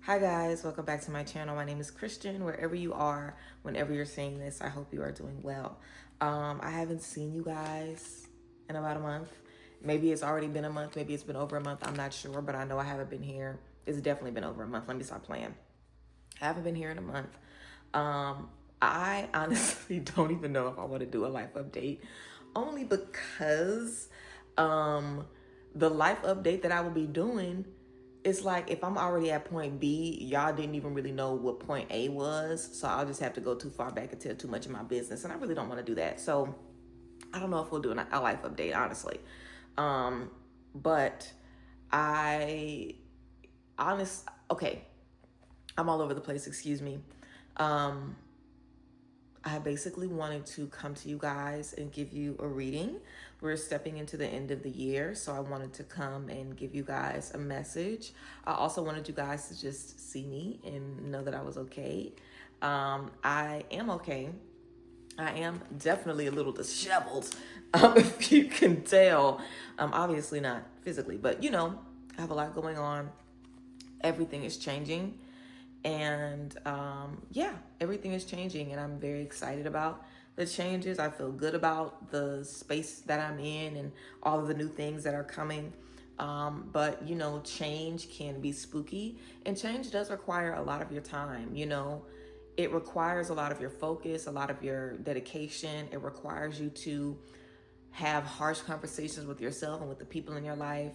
Hi guys, welcome back to my channel. My name is Christian. Wherever you are, whenever you're seeing this, I hope you are doing well. I haven't seen you guys in about a month. Maybe it's already been a month. Maybe it's been over a month. I'm not sure, but I know I haven't been here. It's definitely been over a month. Let me stop playing. I haven't been here in a month. I honestly don't even know if I want to do a life update, only because the life update that I will be doing, it's like if I'm already at point B, y'all didn't even really know what point A was. So I'll just have to go too far back and tell too much of my business. And I really don't want to do that. So I don't know if we'll do a life update, honestly. But I, okay, I'm all over the place, excuse me. I basically wanted to come to you guys and give you a reading. We're stepping into the end of the year, so I wanted to come and give you guys a message. I also wanted you guys to just see me and know that I was okay. I am okay. I am definitely a little disheveled, if you can tell. Obviously not physically, but I have a lot going on. Everything is changing. And yeah, everything is changing, and I'm very excited about the changes. I feel good about the space that I'm in and all of the new things that are coming. But change can be spooky, and change does require a lot of your time. It requires a lot of your focus, a lot of your dedication. It requires you to have harsh conversations with yourself and with the people in your life.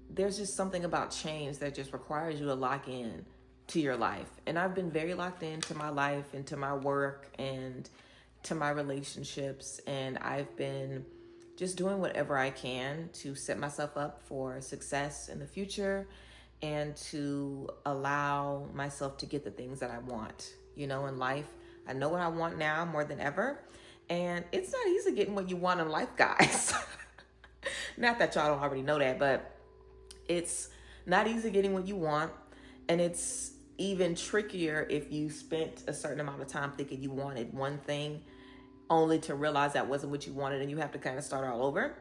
There's just something about change that just requires you to lock in to your life. And I've been very locked into my life and to my work and to my relationships. And I've been just doing whatever I can to set myself up for success in the future and to allow myself to get the things that I want, in life. I know what I want now more than ever. And it's not easy getting what you want in life, guys. Not that y'all don't already know that, but it's not easy getting what you want, and it's even trickier if you spent a certain amount of time thinking you wanted one thing only to realize that wasn't what you wanted, and you have to kind of start all over,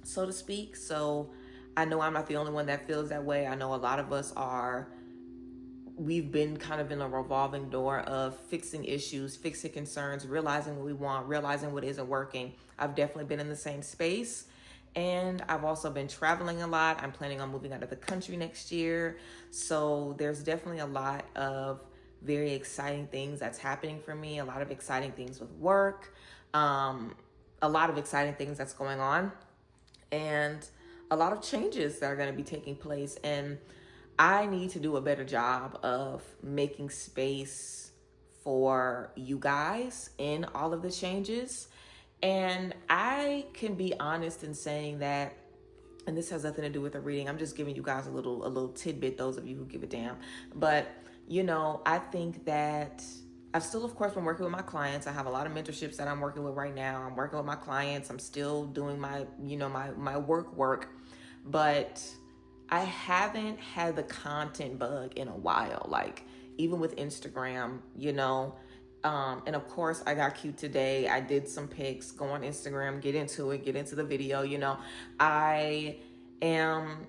so to speak. So I know I'm not the only one that feels that way. I know a lot of us we've been kind of in a revolving door of fixing issues, fixing concerns, realizing what we want, realizing what isn't working. I've definitely been in the same space. And I've also been traveling a lot. I'm planning on moving out of the country next year. So there's definitely a lot of very exciting things that's happening for me. A lot of exciting things with work. A lot of exciting things that's going on. And a lot of changes that are going to be taking place. And I need to do a better job of making space for you guys in all of the changes. And I can be honest in saying that, and this has nothing to do with the reading. I'm just giving you guys a little tidbit, those of you who give a damn. But, I think that I've still, of course, been working with my clients. I have a lot of mentorships that I'm working with right now. I'm working with my clients. I'm still doing my work. But I haven't had the content bug in a while. Like, even with Instagram, and of course I got cute today. I did some pics, go on Instagram, get into the video. I am,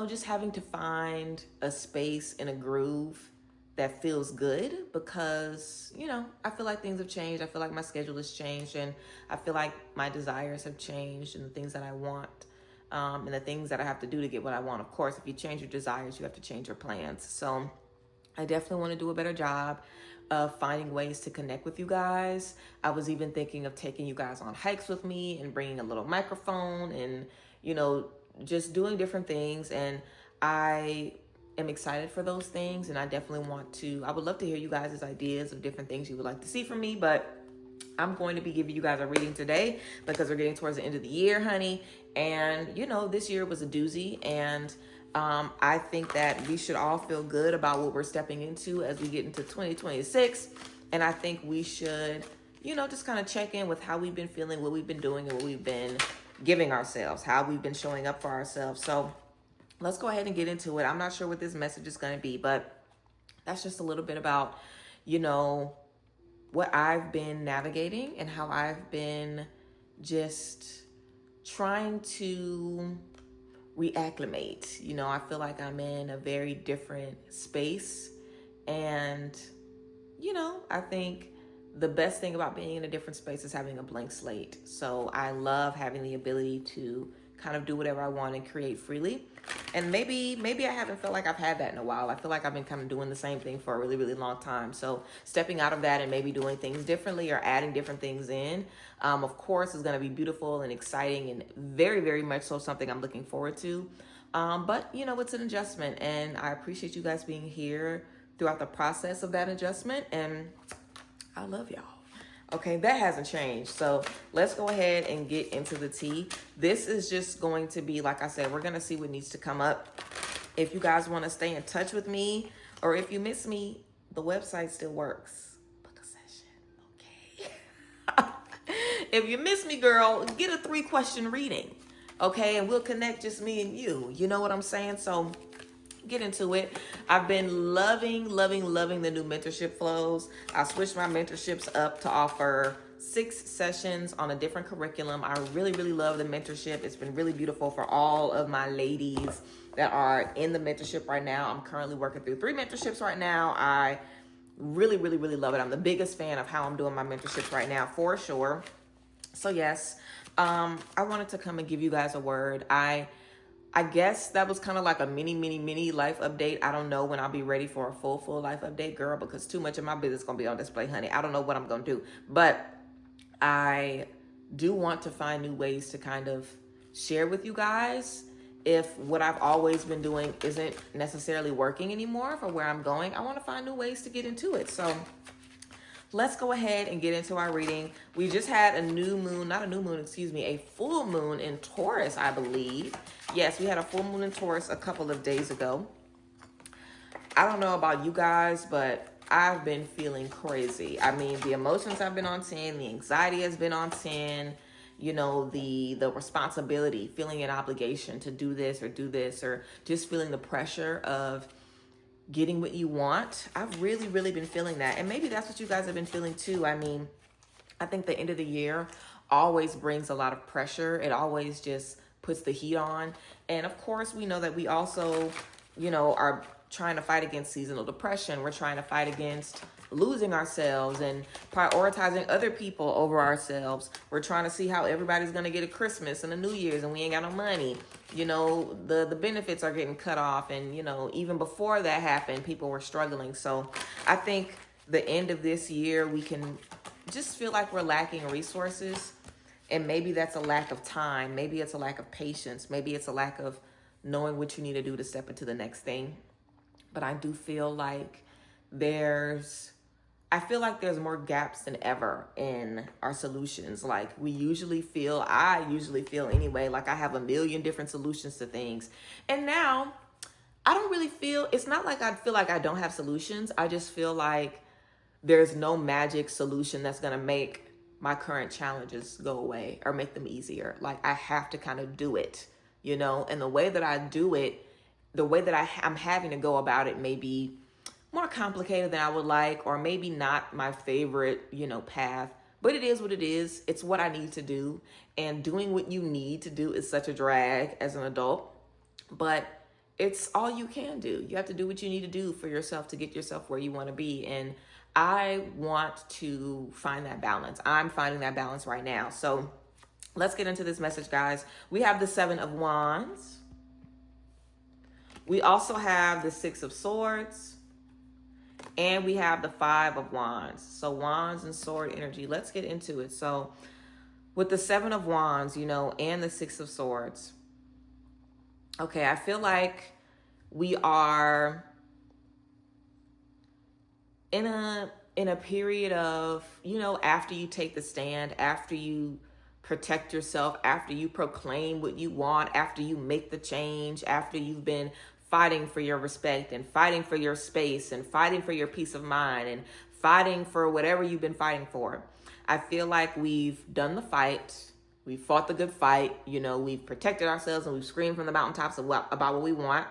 just having to find a space and a groove that feels good because, I feel like things have changed. I feel like my schedule has changed, and I feel like my desires have changed and the things that I want, and the things that I have to do to get what I want. Of course, if you change your desires, you have to change your plans. So I definitely want to do a better job of finding ways to connect with you guys. I was even thinking of taking you guys on hikes with me and bringing a little microphone and, just doing different things. And I am excited for those things. And I definitely I would love to hear you guys' ideas of different things you would like to see from me. But I'm going to be giving you guys a reading today because we're getting towards the end of the year, honey. And, this year was a doozy. And I think that we should all feel good about what we're stepping into as we get into 2026. And I think we should, just kind of check in with how we've been feeling, what we've been doing, and what we've been giving ourselves, how we've been showing up for ourselves. So let's go ahead and get into it. I'm not sure what this message is going to be, but that's just a little bit about, what I've been navigating and how I've been just trying to reacclimate. You know, I feel like I'm in a very different space. And, you know, I think the best thing about being in a different space is having a blank slate. So I love having the ability to kind of do whatever I want and create freely. And maybe I haven't felt like I've had that in a while. I feel like I've been kind of doing the same thing for a really, really long time. So stepping out of that and maybe doing things differently or adding different things in, of course, is going to be beautiful and exciting and very, very much so something I'm looking forward to. But, you know, it's an adjustment, and I appreciate you guys being here throughout the process of that adjustment. And I love y'all. Okay, that hasn't changed. So let's go ahead and get into the tea. This is just going to be, like I said, we're going to see what needs to come up. If you guys want to stay in touch with me, or if you miss me, the website still works. Book a session, okay? If you miss me, girl, get a 3-question reading, okay? And we'll connect, just me and you. You know what I'm saying? So get into it. I've been loving the new mentorship flows. I switched my mentorships up to offer 6 sessions on a different curriculum. I really love the mentorship. It's been really beautiful for all of my ladies that are in the mentorship right now. I'm currently working through 3 mentorships right now. I really love it. I'm the biggest fan of how I'm doing my mentorships right now, for sure. So yes, I wanted to come and give you guys a word. I guess that was kind of like a mini life update. I don't know when I'll be ready for a full life update, girl, because too much of my business is going to be on display, honey. I don't know what I'm going to do, but I do want to find new ways to kind of share with you guys if what I've always been doing isn't necessarily working anymore for where I'm going. I want to find new ways to get into it. So let's go ahead and get into our reading. We just had a full moon in Taurus, I believe. Yes, we had a full moon in Taurus a couple of days ago. I don't know about you guys, but I've been feeling crazy. I mean, the emotions have been on 10, the anxiety has been on 10, you know, the responsibility, feeling an obligation to do this, or just feeling the pressure of getting what you want. I've really been feeling that. And maybe that's what you guys have been feeling too. I mean, I think the end of the year always brings a lot of pressure. It always just puts the heat on. And of course, we know that we also, you know, are trying to fight against seasonal depression. We're trying to fight against losing ourselves and prioritizing other people over ourselves. We're trying to see how everybody's going to get a Christmas and a New Year's, and we ain't got no money. You know, the benefits are getting cut off. And, you know, even before that happened, people were struggling. So I think the end of this year, we can just feel like we're lacking resources. And maybe that's a lack of time. Maybe it's a lack of patience. Maybe it's a lack of knowing what you need to do to step into the next thing. But I do feel like there's more gaps than ever in our solutions. Like I usually feel anyway, like I have a million different solutions to things. And now I don't really feel, it's not like I feel like I don't have solutions. I just feel like there's no magic solution that's going to make my current challenges go away or make them easier. Like I have to kind of do it, you know, and the way that I do it, the way that I'm having to go about it may be more complicated than I would like, or maybe not my favorite, you know, path, but it is what it is. It's what I need to do. And doing what you need to do is such a drag as an adult, but it's all you can do. You have to do what you need to do for yourself to get yourself where you want to be. And I want to find that balance. I'm finding that balance right now. So let's get into this message, guys. We have the 7 of Wands. We also have the 6 of Swords. And we have the 5 of Wands. So Wands and Sword energy. Let's get into it. So with the 7 of Wands, you know, and the 6 of Swords. Okay, I feel like we are in a period of, you know, after you take the stand, after you protect yourself, after you proclaim what you want, after you make the change, after you've been fighting for your respect and fighting for your space and fighting for your peace of mind and fighting for whatever you've been fighting for. I feel like we've done the fight. We've fought the good fight. You know, we've protected ourselves and we've screamed from the mountaintops about what we want.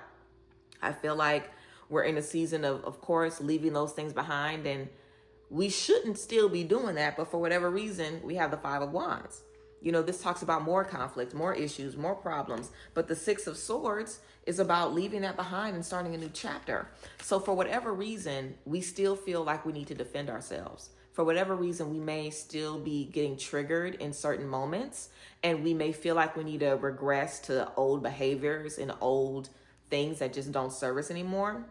I feel like we're in a season of course, leaving those things behind, and we shouldn't still be doing that. But for whatever reason, we have the 5 of Wands. This talks about more conflict, more issues, more problems. But the Six of Swords is about leaving that behind and starting a new chapter. So for whatever reason, we still feel like we need to defend ourselves. For whatever reason, we may still be getting triggered in certain moments, and we may feel like we need to regress to old behaviors and old things that just don't serve us anymore.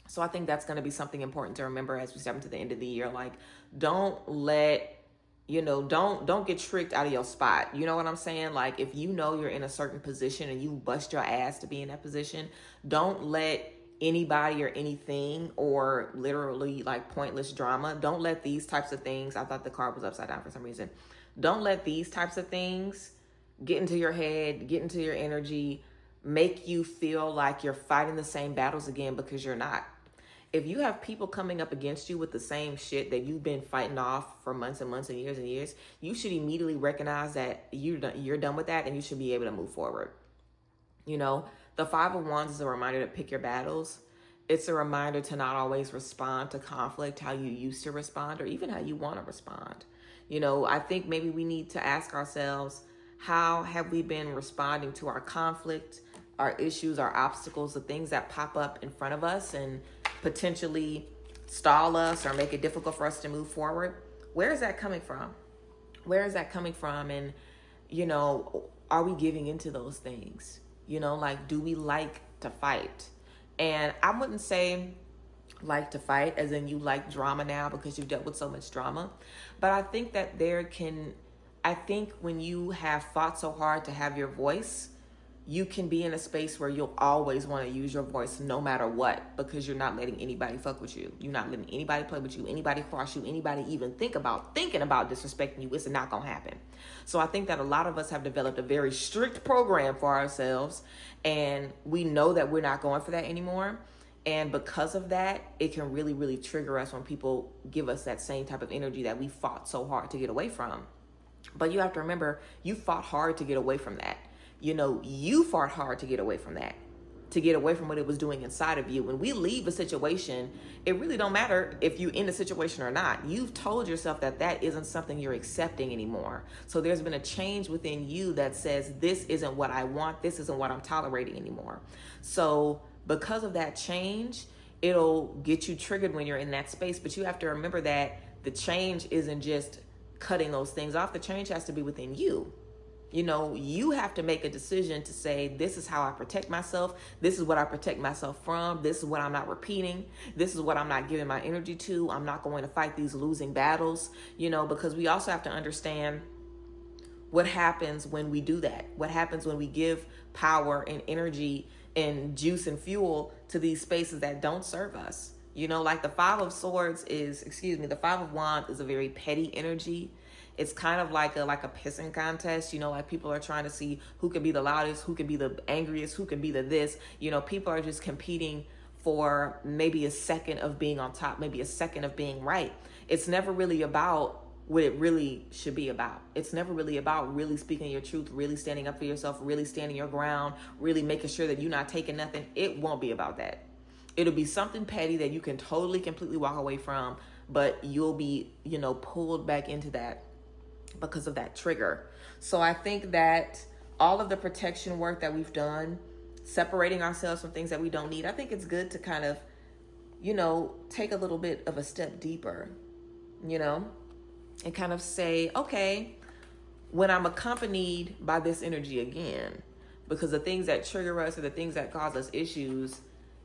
So I think that's going to be something important to remember as we step into the end of the year. Like, don't let, don't get tricked out of your spot. You know what I'm saying? Like, if you know you're in a certain position and you bust your ass to be in that position, don't let anybody or anything, or literally like pointless drama, don't let these types of things, I thought the card was upside down for some reason, don't let these types of things get into your head, get into your energy, make you feel like you're fighting the same battles again, because you're not. If you have people coming up against you with the same shit that you've been fighting off for months and months and years, you should immediately recognize that you're done with that, and you should be able to move forward. The Five of Wands is a reminder to pick your battles. It's a reminder to not always respond to conflict how you used to respond, or even how you want to respond. I think maybe we need to ask ourselves, how have we been responding to our conflict, our issues, our obstacles, the things that pop up in front of us and potentially stall us or make it difficult for us to move forward? Where is that coming from? And, are we giving into those things? Do we like to fight? And I wouldn't say like to fight as in you like drama now because you've dealt with so much drama. But I think that when you have fought so hard to have your voice, you can be in a space where you'll always want to use your voice no matter what, because you're not letting anybody fuck with you. You're not letting anybody play with you, anybody cross you, anybody even thinking about disrespecting you. It's not going to happen. So I think that a lot of us have developed a very strict program for ourselves, and we know that we're not going for that anymore. And because of that, it can really, really trigger us when people give us that same type of energy that we fought so hard to get away from. But you have to remember, you fought hard to get away from that. You fought hard to get away from that, to get away from what it was doing inside of you. When we leave a situation, it really don't matter if you're in the situation or not. You've told yourself that isn't something you're accepting anymore. So there's been a change within you that says, this isn't what I want. This isn't what I'm tolerating anymore. So because of that change, it'll get you triggered when you're in that space. But you have to remember that the change isn't just cutting those things off. The change has to be within you. You have to make a decision to say, this is how I protect myself. This is what I protect myself from. This is what I'm not repeating. This is what I'm not giving my energy to. I'm not going to fight these losing battles, because we also have to understand what happens when we do that. What happens when we give power and energy and juice and fuel to these spaces that don't serve us. Like the Five of Wands is a very petty energy. It's kind of like a pissing contest, like people are trying to see who can be the loudest, who can be the angriest, who can be the this. People are just competing for maybe a second of being on top, maybe a second of being right. It's never really about what it really should be about. It's never really about really speaking your truth, really standing up for yourself, really standing your ground, really making sure that you're not taking nothing. It won't be about that. It'll be something petty that you can totally, completely walk away from, but you'll be, pulled back into that because of that trigger. So I think that all of the protection work that we've done, separating ourselves from things that we don't need, I think it's good to kind of, take a little bit of a step deeper, and kind of say, okay, when I'm accompanied by this energy again, because the things that trigger us or the things that cause us issues,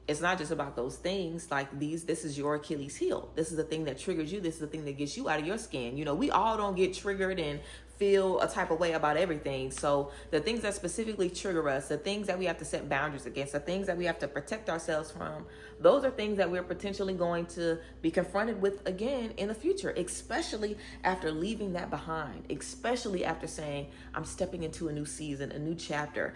it's not just about those things. Like this is your Achilles heel. This is the thing that triggers you. This is the thing that gets you out of your skin. We all don't get triggered and feel a type of way about everything. So the things that specifically trigger us, the things that we have to set boundaries against, the things that we have to protect ourselves from, those are things that we're potentially going to be confronted with again in the future, especially after leaving that behind, especially after saying, I'm stepping into a new season, a new chapter.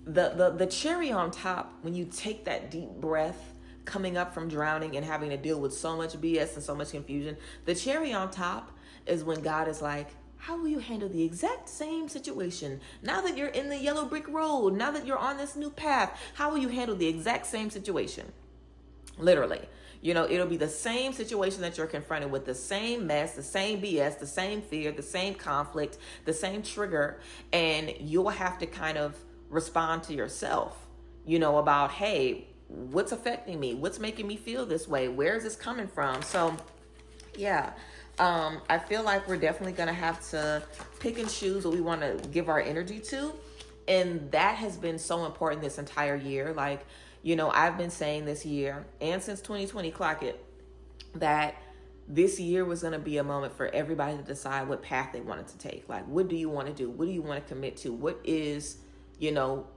The cherry on top, when you take that deep breath coming up from drowning and having to deal with so much BS and so much confusion, the cherry on top is when God is like, how will you handle the exact same situation? Now that you're in the yellow brick road, now that you're on this new path, how will you handle the exact same situation? Literally. You know, it'll be the same situation that you're confronted with, the same mess, the same BS, the same fear, the same conflict, the same trigger. And you'll have to kind of respond to yourself, you know, about, hey, what's affecting me? What's making me feel this way? Where is this coming from? So, yeah. I feel like we're definitely going to have to pick and choose what we want to give our energy to. And that has been so important this entire year. Like, you know, I've been saying this year and since 2020, clock it, that this year was going to be a moment for everybody to decide what path they wanted to take. Like, what do you want to do? What do you want to commit to? What is, you know,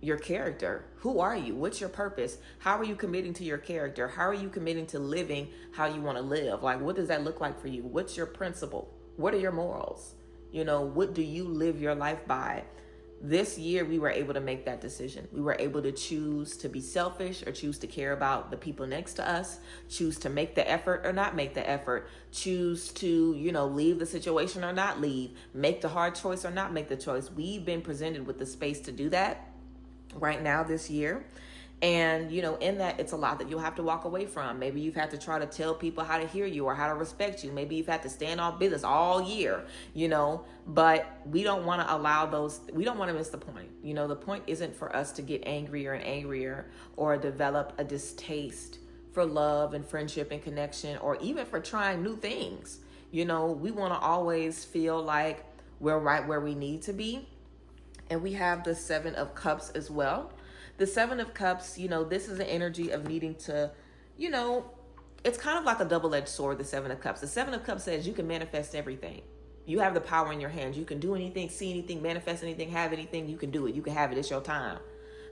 your character? Who are you? What's your purpose? How are you committing to your character? How are you committing to living how you want to live? Like, what does that look like for you? What's your principle? What are your morals? You know, what do you live your life by? This year, we were able to make that decision. We were able to choose to be selfish or choose to care about the people next to us, choose to make the effort or not make the effort, choose to, you know, leave the situation or not leave, make the hard choice or not make the choice. We've been presented with the space to do that right now this year. And, you know, in that, it's a lot that you'll have to walk away from. Maybe you've had to try to tell people how to hear you or how to respect you. Maybe you've had to stand on business all year, you know, but we don't want to allow those, we don't want to miss the point. You know, the point isn't for us to get angrier and angrier or develop a distaste for love and friendship and connection, or even for trying new things. You know, we want to always feel like we're right where we need to be. And we have the Seven of Cups as well. The Seven of Cups, you know, this is the energy of needing to, you know, it's kind of like a double-edged sword, the Seven of Cups. The Seven of Cups says you can manifest everything. You have the power in your hands. You can do anything, see anything, manifest anything, have anything. You can do it. You can have it. It's your time.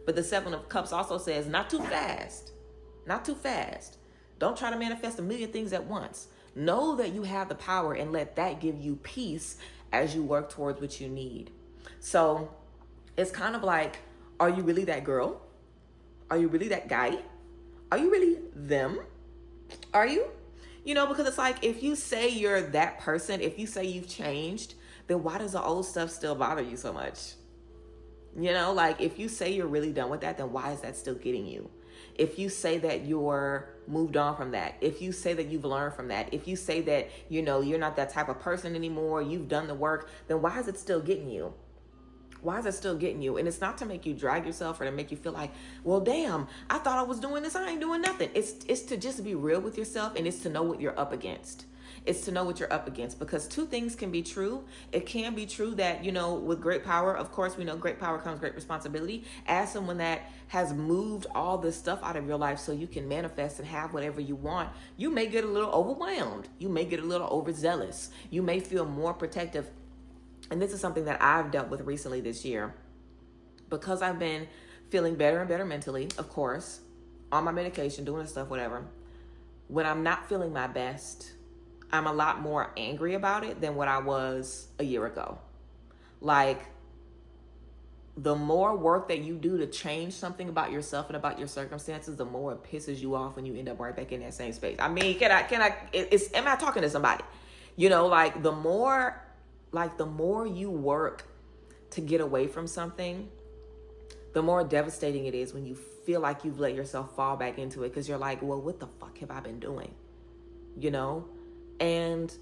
But the Seven of Cups also says not too fast. Not too fast. Don't try to manifest a million things at once. Know that you have the power and let that give you peace as you work towards what you need. So it's kind of like, are you really that girl? Are you really that guy? Are you really them? Are you? You know, because it's like, if you say you're that person, if you say you've changed, then why does the old stuff still bother you so much? You know, like, if you say you're really done with that, then why is that still getting you? If you say that you're moved on from that, if you say that you've learned from that, if you say that, you know, you're not that type of person anymore, you've done the work, then why is it still getting you? Why is it still getting you? And it's not to make you drag yourself or to make you feel like, well, damn, I thought I was doing this. I ain't doing nothing. It's to just be real with yourself, and it's to know what you're up against. It's to know what you're up against, because two things can be true. It can be true that, you know, with great power, of course, we know great power comes great responsibility. As someone that has moved all this stuff out of your life so you can manifest and have whatever you want, you may get a little overwhelmed. You may get a little overzealous. You may feel more protective. And this is something that I've dealt with recently this year, because I've been feeling better and better mentally, of course, on my medication, doing this stuff, whatever. When I'm not feeling my best, I'm a lot more angry about it than what I was a year ago. Like, the more work that you do to change something about yourself and about your circumstances, the more it pisses you off when you end up right back in that same space. I mean, am I talking to somebody? You know, like, the more you work to get away from something, the more devastating it is when you feel like you've let yourself fall back into it, because you're like, well, what the fuck have I been doing? You know? And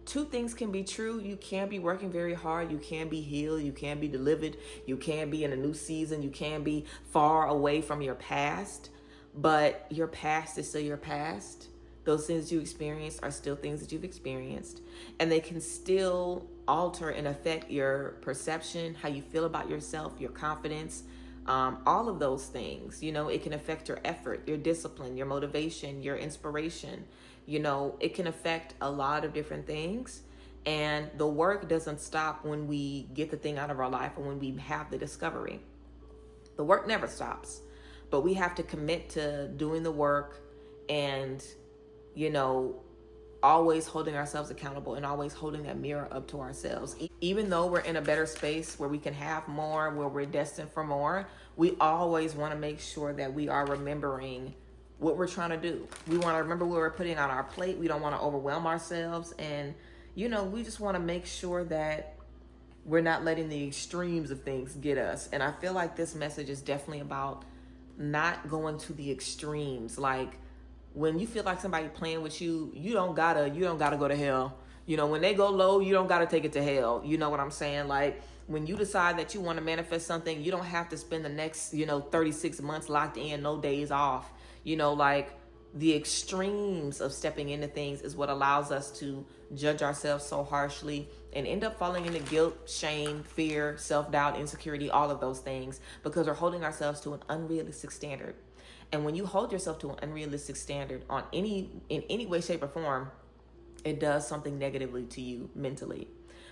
two things can be true. You can be working very hard. You can be healed. You can be delivered. You can be in a new season. You can be far away from your past, but your past is still your past. Those things you experienced are still things that you've experienced, and they can still alter and affect your perception, how you feel about yourself, your confidence, all of those things. You know, it can affect your effort, your discipline, your motivation, your inspiration. You know, it can affect a lot of different things, and the work doesn't stop when we get the thing out of our life or when we have the discovery. The work never stops, but we have to commit to doing the work and, you know, always holding ourselves accountable and always holding that mirror up to ourselves. Even though we're in a better space where we can have more, where we're destined for more, we always want to make sure that we are remembering what we're trying to do. We want to remember what we're putting on our plate. We don't want to overwhelm ourselves. And, you know, we just want to make sure that we're not letting the extremes of things get us. And I feel like this message is definitely about not going to the extremes. Like when you feel like somebody playing with you, you don't gotta go to hell. You know, when they go low, you don't gotta take it to hell. You know what I'm saying? Like when you decide that you want to manifest something, you don't have to spend the next, 36 months locked in, no days off. Like the extremes of stepping into things is what allows us to judge ourselves so harshly and end up falling into guilt, shame, fear, self-doubt, insecurity, all of those things, because we're holding ourselves to an unrealistic standard. And when you hold yourself to an unrealistic standard in any way, shape, or form, it does something negatively to you mentally,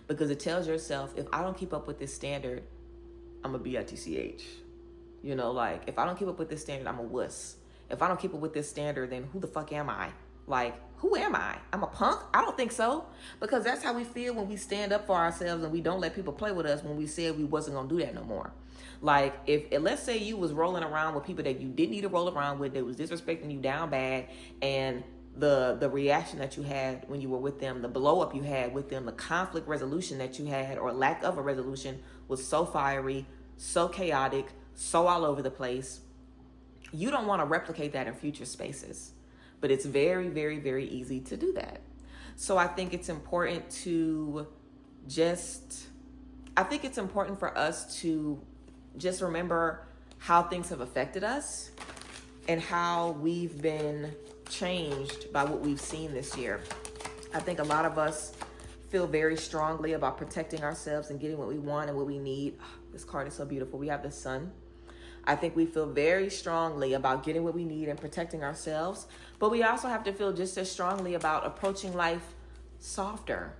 because it tells yourself, if I don't keep up with this standard, I'm a bitch. Like if I don't keep up with this standard, I'm a wuss. If I don't keep up with this standard, then who the fuck am I? Like, who am I? I'm a punk? I don't think so. Because that's how we feel when we stand up for ourselves and we don't let people play with us when we said we wasn't going to do that no more. Like, if let's say you was rolling around with people that you didn't need to roll around with, that was disrespecting you down bad, and the reaction that you had when you were with them, the blow up you had with them, the conflict resolution that you had, or lack of a resolution, was so fiery, so chaotic, so all over the place. You don't want to replicate that in future spaces, but it's very, very, very easy to do that. So I think it's important for us to just remember how things have affected us and how we've been changed by what we've seen this year. I think a lot of us feel very strongly about protecting ourselves and getting what we want and what we need. This card is so beautiful. We have the sun. I think we feel very strongly about getting what we need and protecting ourselves, but we also have to feel just as strongly about approaching life softer,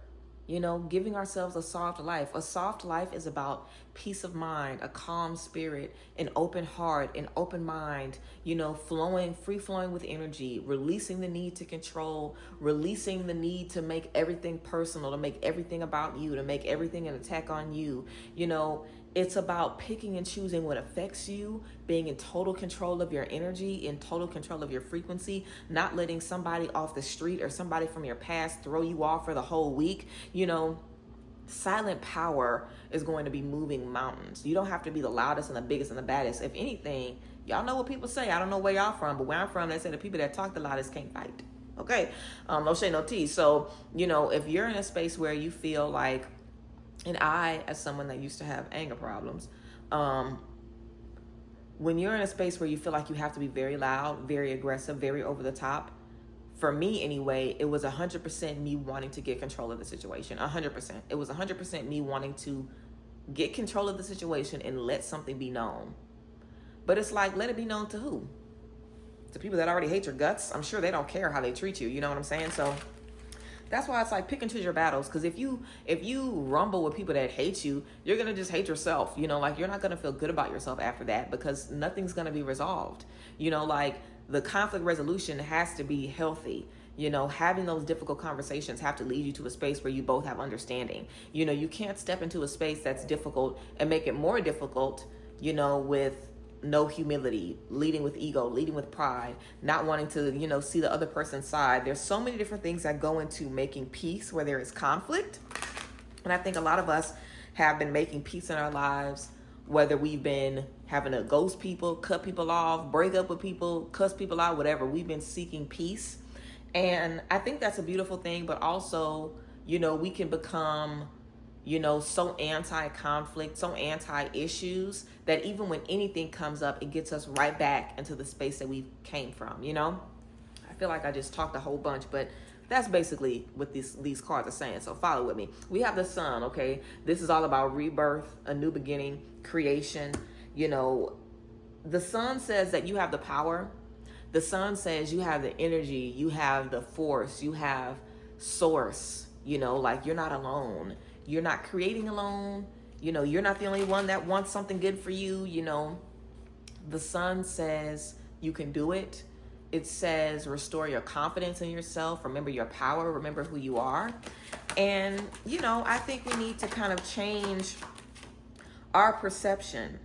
giving ourselves a soft life. A soft life is about peace of mind, a calm spirit, an open heart, an open mind, free flowing with energy, releasing the need to control, releasing the need to make everything personal, to make everything about you, to make everything an attack on you. It's about picking and choosing what affects you, being in total control of your energy, in total control of your frequency, not letting somebody off the street or somebody from your past throw you off for the whole week. Silent power is going to be moving mountains. You don't have to be the loudest and the biggest and the baddest. If anything, y'all know what people say. I don't know where y'all from, but where I'm from, they say the people that talk the loudest can't fight. Okay? No shade, no tea. So, if you're in a space where you feel like, and I, as someone that used to have anger problems, when you're in a space where you feel like you have to be very loud, very aggressive, very over the top, for me anyway, it was 100% me wanting to get control of the situation. 100%. It was 100% me wanting to get control of the situation and let something be known. But it's like, let it be known to who? To people that already hate your guts? I'm sure they don't care how they treat you. You know what I'm saying? So that's why it's like, pick and choose your battles. Because if you rumble with people that hate you, you're going to just hate yourself. Like you're not going to feel good about yourself after that, because nothing's going to be resolved. Like the conflict resolution has to be healthy. Having those difficult conversations have to lead you to a space where you both have understanding. You can't step into a space that's difficult and make it more difficult, with no humility, leading with ego, leading with pride, not wanting to, see the other person's side. There's so many different things that go into making peace where there is conflict. And I think a lot of us have been making peace in our lives, whether we've been having to ghost people, cut people off, break up with people, cuss people out, whatever. We've been seeking peace. And I think that's a beautiful thing, but also, we can become so anti-conflict, so anti-issues, that even when anything comes up, it gets us right back into the space that we came from, I feel like I just talked a whole bunch, but that's basically what these cards are saying. So follow with me. We have the sun, okay? This is all about rebirth, a new beginning, creation. The sun says that you have the power. The sun says you have the energy, you have the force, you have source, like you're not alone. You're not creating alone. You're not the only one that wants something good for you. The sun says you can do it. It says restore your confidence in yourself. Remember your power. Remember who you are. And, I think we need to kind of change our perception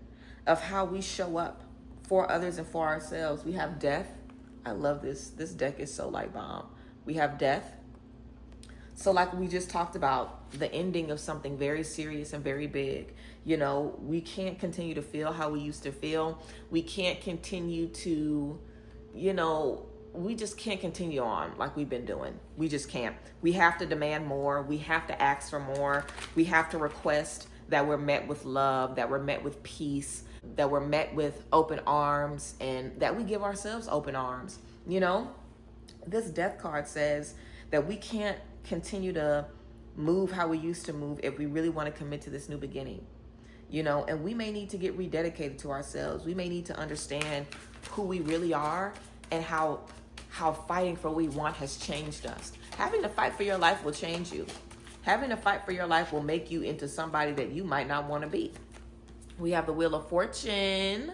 of how we show up for others and for ourselves. We have death. I love this. This deck is so light bomb. We have death, So like we just talked about, the ending of something very serious and very big. You know, we can't continue to feel how we used to feel. We can't continue to, you know, we just can't continue on like we've been doing. We just can't. We have to demand more. We have to ask for more. We have to request that we're met with love, that we're met with peace, that we're met with open arms, and that we give ourselves open arms. You know, this death card says that we can't continue to move how we used to move if we really want to commit to this new beginning. You know, and we may need to get rededicated to ourselves. We may need to understand who we really are and how fighting for what we want has changed us. Having to fight for your life will change you. Having to fight for your life will make you into somebody that you might not want to be. We have the Wheel of Fortune.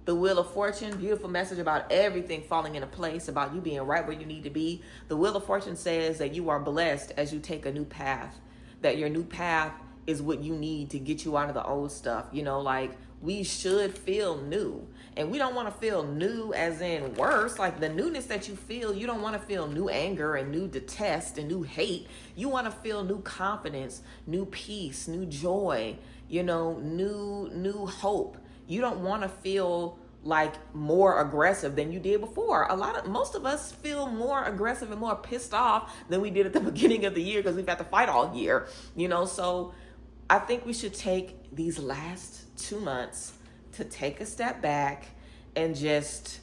The Wheel of Fortune, beautiful message about everything falling into place, about you being right where you need to be. The Wheel of Fortune says that you are blessed as you take a new path, that your new path is what you need to get you out of the old stuff. You know, like, we should feel new, and we don't want to feel new as in worse. Like, the newness that you feel, you don't want to feel new anger and new detest and new hate. You want to feel new confidence, new peace, new joy, you know, new hope. You don't want to feel like more aggressive than you did before. Most of us feel more aggressive and more pissed off than we did at the beginning of the year because we've had to fight all year, you know. So I think we should take these last 2 months to take a step back and just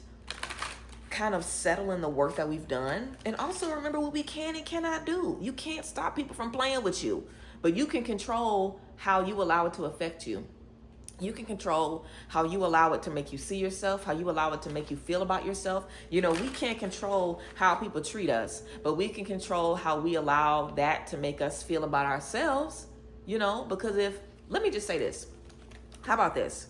kind of settle in the work that we've done, and also remember what we can and cannot do. You can't stop people from playing with you, but you can control how you allow it to affect you. You can control how you allow it to make you see yourself, how you allow it to make you feel about yourself. You know, we can't control how people treat us, but we can control how we allow that to make us feel about ourselves, you know, because let me just say this. How about this?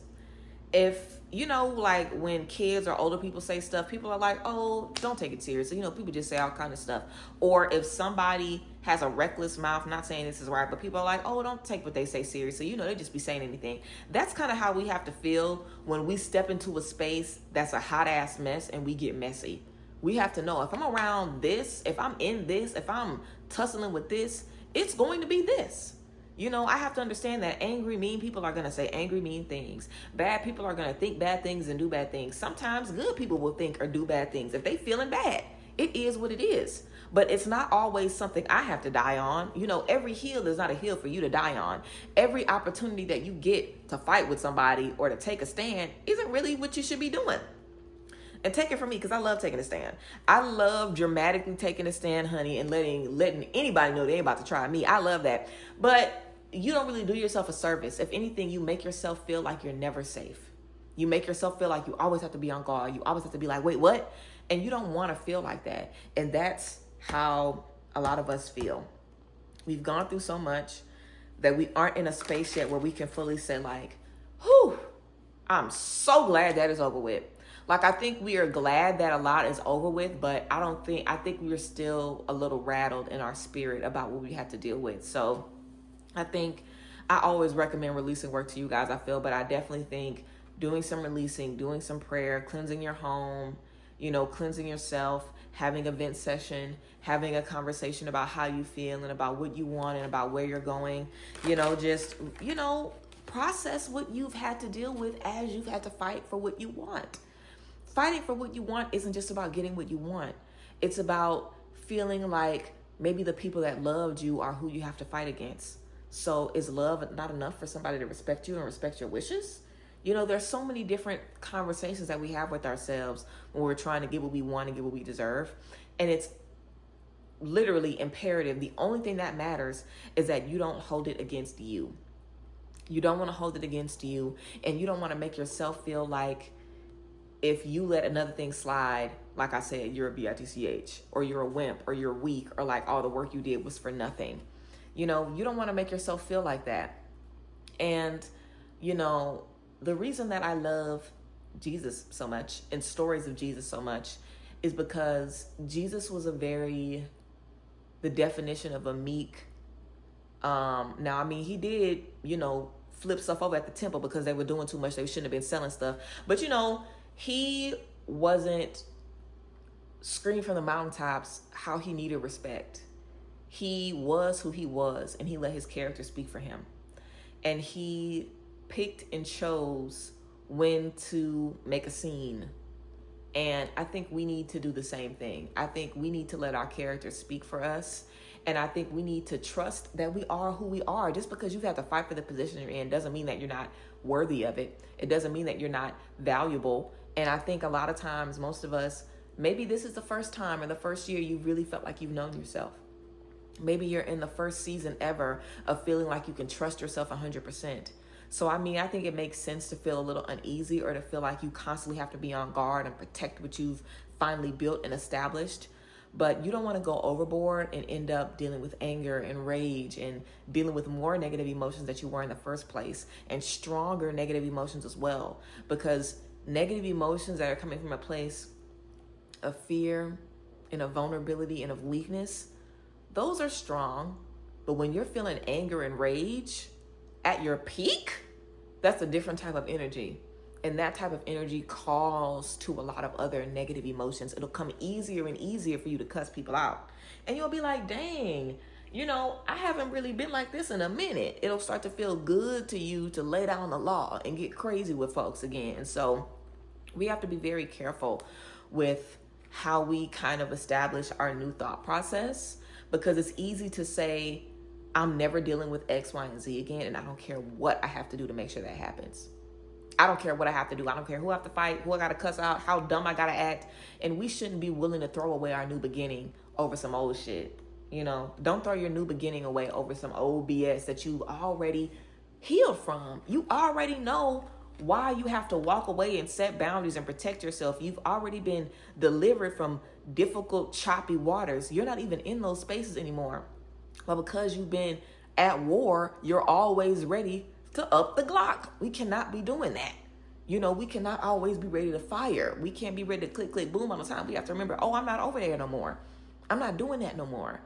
If, you know, like when kids or older people say stuff, people are like, oh, don't take it seriously. You know, people just say all kind of stuff. Or if somebody has a reckless mouth, not saying this is right, but people are like, oh, don't take what they say seriously. You know, they just be saying anything. That's kind of how we have to feel when we step into a space that's a hot ass mess and we get messy. We have to know, if I'm around this, if I'm in this, if I'm tussling with this, it's going to be this. You know, I have to understand that angry, mean people are going to say angry, mean things. Bad people are going to think bad things and do bad things. Sometimes good people will think or do bad things. If they feeling bad, it is what it is. But it's not always something I have to die on. You know, every hill is not a hill for you to die on. Every opportunity that you get to fight with somebody or to take a stand isn't really what you should be doing. And take it from me, because I love taking a stand. I love dramatically taking a stand, honey, and letting anybody know they ain't about to try me. I love that. But you don't really do yourself a service. If anything, you make yourself feel like you're never safe. You make yourself feel like you always have to be on guard. You always have to be like, wait, what? And you don't want to feel like that. And that's how a lot of us feel. We've gone through so much that we aren't in a space yet where we can fully say like, whew, I'm so glad that is over with. Like, I think we are glad that a lot is over with, but I think we're still a little rattled in our spirit about what we have to deal with. So I think I always recommend releasing work to you guys, I feel, but I definitely think doing some releasing, doing some prayer, cleansing your home, you know, cleansing yourself, having a vent session, having a conversation about how you feel and about what you want and about where you're going, you know, just, you know, process what you've had to deal with as you've had to fight for what you want. Fighting for what you want isn't just about getting what you want. It's about feeling like maybe the people that loved you are who you have to fight against. So is love not enough for somebody to respect you and respect your wishes? You know, there's so many different conversations that we have with ourselves when we're trying to get what we want and get what we deserve. And it's literally imperative. The only thing that matters is that you don't hold it against you. You don't want to hold it against you, and you don't want to make yourself feel like if you let another thing slide, like I said, you're a bitch, or you're a wimp, or you're weak, or like all the work you did was for nothing. You know, you don't want to make yourself feel like that. And, you know, the reason that I love Jesus so much and stories of Jesus so much is because Jesus was the definition of a meek. Now, I mean, he did, you know, flip stuff over at the temple because they were doing too much. They shouldn't have been selling stuff. But, you know, he wasn't screaming from the mountaintops how he needed respect. he was who he was, and he let his character speak for him. And he picked and chose when to make a scene. And I think we need to do the same thing. I think we need to let our characters speak for us. And I think we need to trust that we are who we are. Just because you have to fight for the position you're in doesn't mean that you're not worthy of it. It doesn't mean that you're not valuable. And I think a lot of times, most of us, maybe this is the first time or the first year you really felt like you've known yourself. Maybe you're in the first season ever of feeling like you can trust yourself 100%. So, I mean, I think it makes sense to feel a little uneasy or to feel like you constantly have to be on guard and protect what you've finally built and established. But you don't want to go overboard and end up dealing with anger and rage and dealing with more negative emotions that you were in the first place, and stronger negative emotions as well. Because negative emotions that are coming from a place of fear and of vulnerability and of weakness, those are strong. But when you're feeling anger and rage at your peak, that's a different type of energy. And that type of energy calls to a lot of other negative emotions. It'll come easier and easier for you to cuss people out. And you'll be like, dang, I haven't really been like this in a minute. It'll start to feel good to you to lay down the law and get crazy with folks again. And so we have to be very careful with how we kind of establish our new thought process, because it's easy to say, I'm never dealing with X, Y, and Z again, and I don't care what I have to do to make sure that happens. I don't care what I have to do. I don't care who I have to fight, who I got to cuss out, how dumb I got to act. And we shouldn't be willing to throw away our new beginning over some old shit. Don't throw your new beginning away over some old BS that you already healed from. You already know why you have to walk away and set boundaries and protect yourself. You've already been delivered from difficult, choppy waters. You're not even in those spaces anymore. But because you've been at war, you're always ready to up the Glock. We cannot be doing that. We cannot always be ready to fire. We can't be ready to click, click, boom all the time. We have to remember, I'm not over there no more. I'm not doing that no more.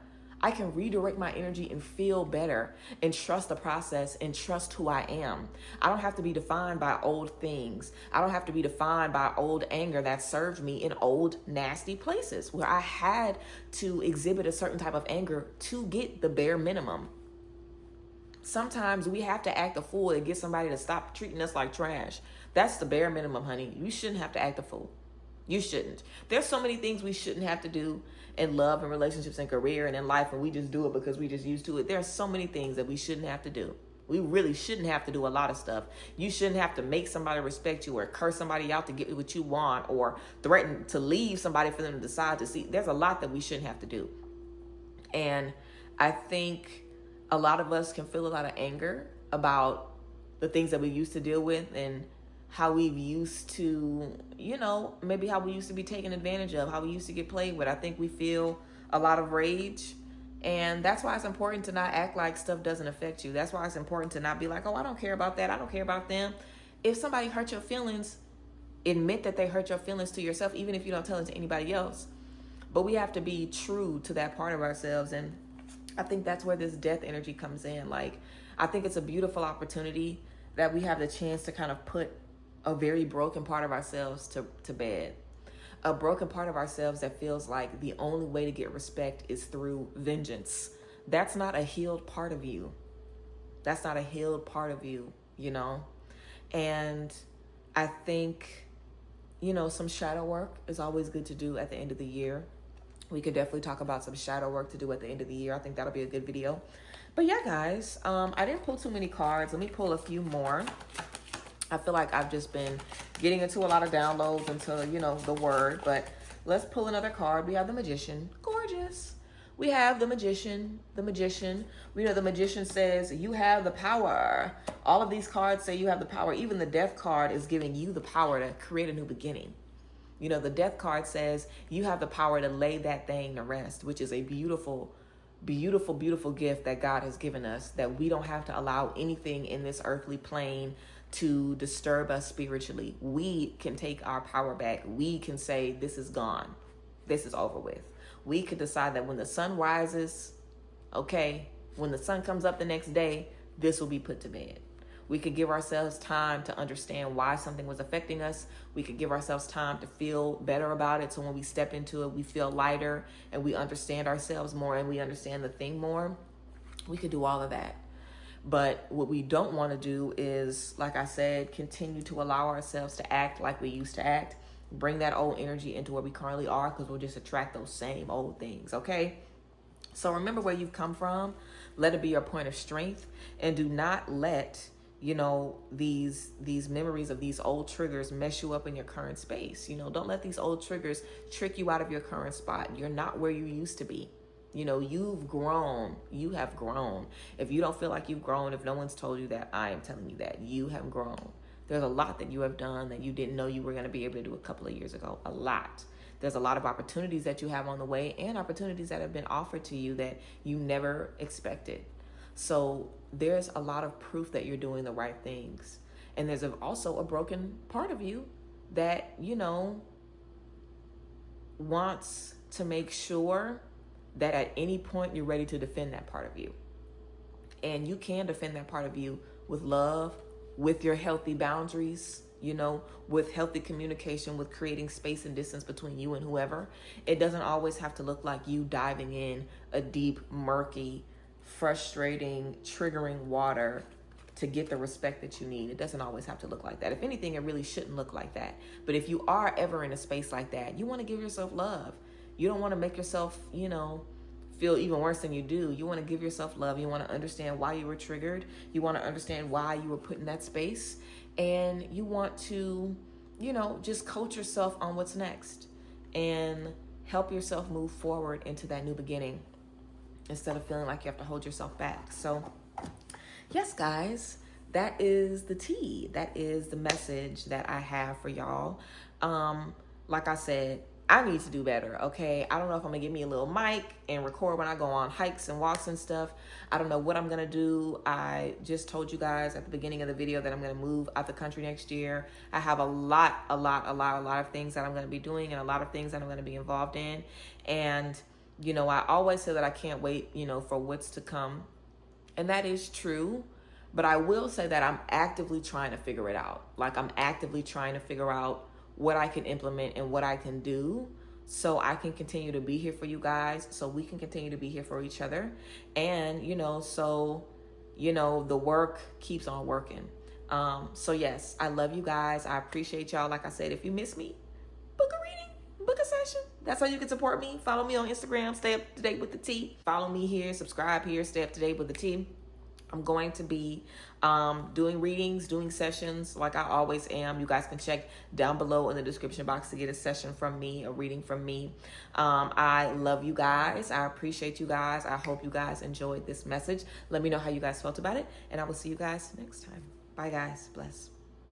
I can redirect my energy and feel better and trust the process and trust who I am. I don't have to be defined by old things. I don't have to be defined by old anger that served me in old nasty places where I had to exhibit a certain type of anger to get the bare minimum. Sometimes we have to act a fool to get somebody to stop treating us like trash. That's the bare minimum, honey. You shouldn't have to act a fool. You shouldn't. There's so many things we shouldn't have to do in love and relationships and career and in life, and we just do it because we just used to it. There are so many things that we shouldn't have to do. We really shouldn't have to do a lot of stuff. You shouldn't have to make somebody respect you or curse somebody out to get what you want or threaten to leave somebody for them to decide to see. There's a lot that we shouldn't have to do. And I think a lot of us can feel a lot of anger about the things that we used to deal with and how we've used to, maybe how we used to be taken advantage of, how we used to get played with. I think we feel a lot of rage. And that's why it's important to not act like stuff doesn't affect you. That's why it's important to not be like, I don't care about that. I don't care about them. If somebody hurt your feelings, admit that they hurt your feelings to yourself, even if you don't tell it to anybody else. But we have to be true to that part of ourselves. And I think that's where this death energy comes in. Like, I think it's a beautiful opportunity that we have the chance to kind of put a very broken part of ourselves to bed. A broken part of ourselves that feels like the only way to get respect is through vengeance. That's not a healed part of you. That's not a healed part of you, And I think, some shadow work is always good to do at the end of the year. We could definitely talk about some shadow work to do at the end of the year. I think that'll be a good video. But yeah, guys, I didn't pull too many cards. Let me pull a few more. I feel like I've just been getting into a lot of downloads into, the word. But let's pull another card. We have the Magician. Gorgeous. We have the Magician. The Magician. We know the Magician says, you have the power. All of these cards say you have the power. Even the Death card is giving you the power to create a new beginning. The Death card says you have the power to lay that thing to rest, which is a beautiful, beautiful, beautiful gift that God has given us, that we don't have to allow anything in this earthly plane to disturb us spiritually. We can take our power back. We can say, this is gone. This is over with. We could decide that when the sun rises, when the sun comes up the next day, this will be put to bed. We could give ourselves time to understand why something was affecting us. We could give ourselves time to feel better about it. So when we step into it, we feel lighter and we understand ourselves more and we understand the thing more. We could do all of that. But what we don't want to do is, like I said, continue to allow ourselves to act like we used to act. Bring that old energy into where we currently are, because we'll just attract those same old things, okay? So remember where you've come from. Let it be your point of strength, and do not let, you know, these memories of these old triggers mess you up in your current space. You know, don't let these old triggers trick you out of your current spot. You're not where you used to be. You know, you've grown. You have grown. If you don't feel like you've grown, if no one's told you that, I am telling you that you have grown. There's a lot that you have done that you didn't know you were going to be able to do a couple of years ago. A lot. There's a lot of opportunities that you have on the way, and opportunities that have been offered to you that you never expected. So there's a lot of proof that you're doing the right things. And there's also a broken part of you that, you know, wants to make sure that at any point you're ready to defend that part of you. And you can defend that part of you with love, with your healthy boundaries, you know, with healthy communication, with creating space and distance between you and whoever. It doesn't always have to look like you diving in a deep, murky, frustrating, triggering water to get the respect that you need. It doesn't always have to look like that. If anything, it really shouldn't look like that. But if you are ever in a space like that, you want to give yourself love. You don't want to make yourself, you know, feel even worse than you do. You want to give yourself love. You want to understand why you were triggered. You want to understand why you were put in that space. And you want to, you know, just coach yourself on what's next and help yourself move forward into that new beginning instead of feeling like you have to hold yourself back. So, yes, guys, that is the tea. That is the message that I have for y'all. Like I said, I need to do better, okay? I don't know if I'm gonna get me a little mic and record when I go on hikes and walks and stuff. I don't know what I'm gonna do. I just told you guys at the beginning of the video that I'm gonna move out the country next year. I have a lot of things that I'm gonna be doing and a lot of things that I'm gonna be involved in. And, you know, I always say that I can't wait, you know, for what's to come. And that is true. But I will say that I'm actively trying to figure it out. Like, I'm actively trying to figure out what I can implement and what I can do so I can continue to be here for you guys, so we can continue to be here for each other. And, you know, so, you know, the work keeps on working. So yes, I love you guys. I appreciate y'all. Like I said, if you miss me, book a reading, book a session. That's how you can support me. Follow me on Instagram, stay up to date with the tea. Follow me here, subscribe here, stay up to date with the tea. I'm going to be doing readings, doing sessions like I always am. You guys can check down below in the description box to get a session from me, a reading from me. I love you guys. I appreciate you guys. I hope you guys enjoyed this message. Let me know how you guys felt about it, and I will see you guys next time. Bye, guys. Bless.